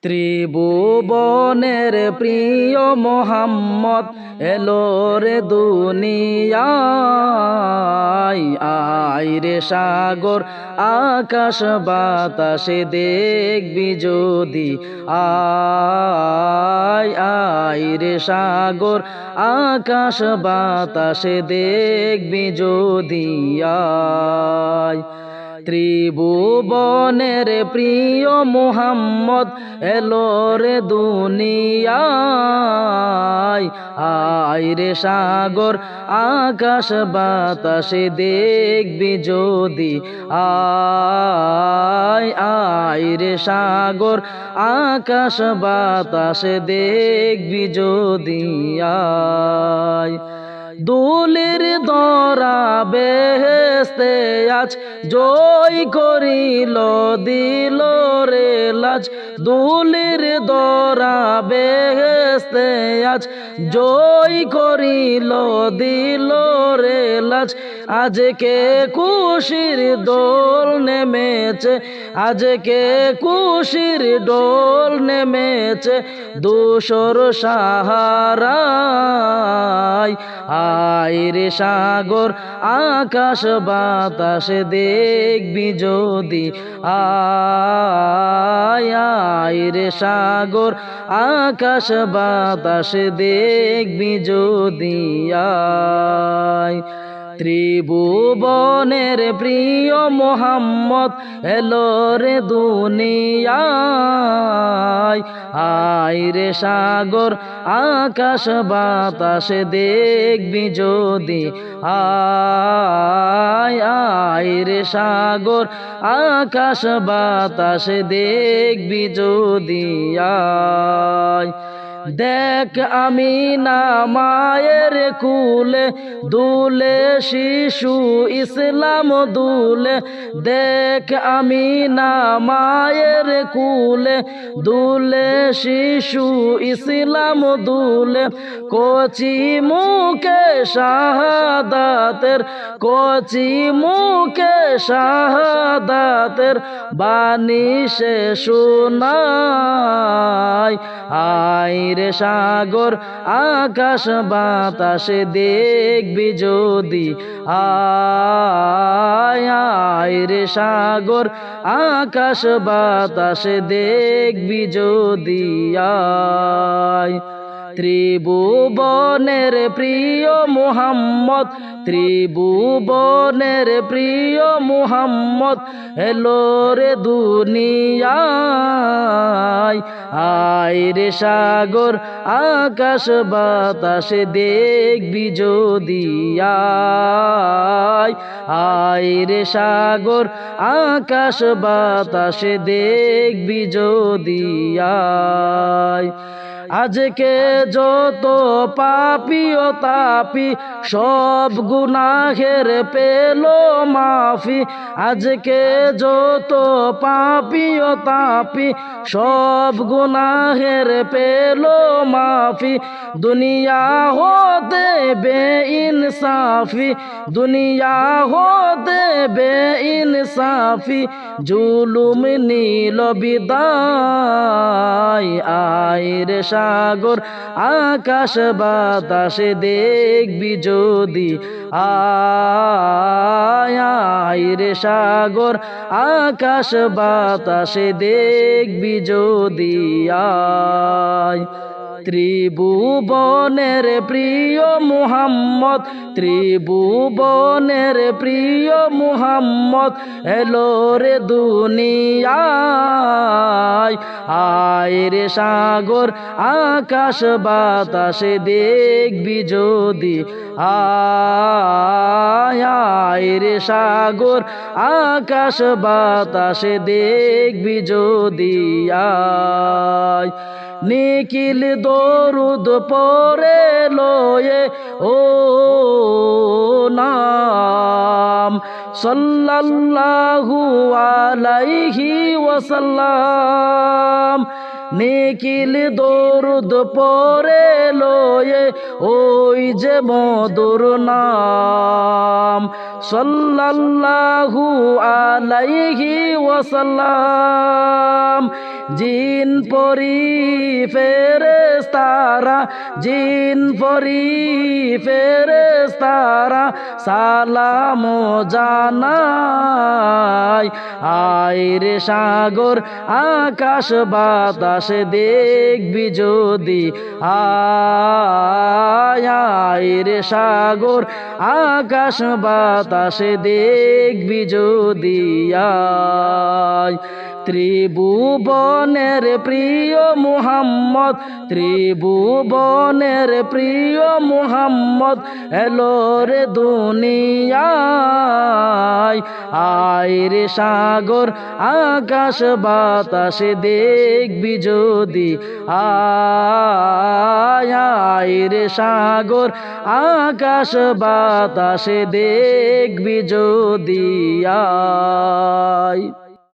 ত্রিভুবনের প্রিয় মোহাম্মদ এলো রে দুনিয়ায়। আয় রে সাগর আকাশ বাতাসে দেখবি যদি, আয় আয় রে সাগর আকাশ বাতাসে দেখবি যদি, আয়। ত্রিভুবনের প্রিয় মোহাম্মদ এলো রে দুনিয়ায়। আয় রে সাগর আকাশ বাতাসে দেখবি যদি, আয় আয় রে সাগর আকাশ বাতাসে দেখবি যদি, আয়। দুলির দরা বেহেশতে আজ জয় করিল দিল রে লাজ। দুলির দরা বেহেশতে আজ জয় করিল দিল রে লাজ। আজকে খুশির দোল নেমেছে, আজকে খুশির দোল নেমেছে দোসর সাহারায়। আয় রে সাগর আকাশ বাতাসে দেখবি যদি, আয় আয় রে সাগর আকাশ বাতাসে দেখবি যদি, আয়। ত্রিভুবনের প্রিয় মোহাম্মদ এলো রে দুনিয়ায়। আয় রে সাগর আকাশ বাতাসে দেখবি যদি, আয় আয় রে সাগর আকাশ বাতাসে দেখবি যদি, আয়। দেখ আমিনা মায়ের কুলে দুলে শিশু ইসলাম দুলে। দেখ আমিনা মায়ের কুলে দুলে শিশু ইসলাম দুলে। কচি মুখে শাহাদাতের, কচি মুখে শাহাদাতের বাণী সে শোনায়। আয় রে সাগর আকাশ বাতাসে দেখবি যদি, আয় আয় রে সাগর আকাশ বাতাসে দেখবি যদি, আয়। ত্রিভুবনের প্রিয় মোহাম্মদ, ত্রিভুবনের প্রিয় মোহাম্মদ এলো রে দুনিয়ায়। আয় রে সাগর আকাশ বাতাসে দেখবি যদি, আয় আয় রে সাগর আকাশ বাতাসে দেখবি যদি, আয়। আজকে যত পাপী ও তাপি সব গুনাহের পেল মাফি। আজকে যত পাপী ও তাপি সব গুনাহের পেল মাফি। দুনিয়া হতে বেইনসাফি, দুনিয়া হতে বেইনসাফি জুলুম নীল বিদায়। আয় রে সাগর আকাশ বাতাসে দেখবি যদি, আয় আয় রে সাগর আকাশ বাতাসে দেখবি যদি, আয়। ত্রিভুবনের প্রিয় মুহাম্মদ, ত্রিভুবনের প্রিয় মুহাম্মদ এলো রে দুনিয়ায়। আয় রে সাগর আকাশ বাতাসে দেখবি যদি, আয় আয় রে সাগর আকাশ বাতাসে দেখবি যদি, আয়। নিখিল দরুদ পরে লয়ে ও নাম সাল্লাল্লাহু আলাইহি ওয়াসাল্লাম। নিখিল দরুদ পরে লয়ে ওই যে মধুর নাম সাল্লাল্লাহু আলাইহি ওয়াসাল্লাম। জিন পরি ফেরেশতারা জিন পরি ফেরেশতারা সালাম জানাই। আয় রে সাগর আকাশ বাতাস দেখবি যদি, আয় রে সাগর আকাশ বাতাস দেখবি যদি, আয়। ত্রিভুবনের প্রিয় মুহাম্মদ, ত্রিভুবনের প্রিয় মুহাম্মদ এলো রে দুনিয়ায়। আয় রে সাগর আকাশ বাতাস দেখবি যদি, আয় রে সাগর আকাশ বাতাস দেখবি যদি, আয়।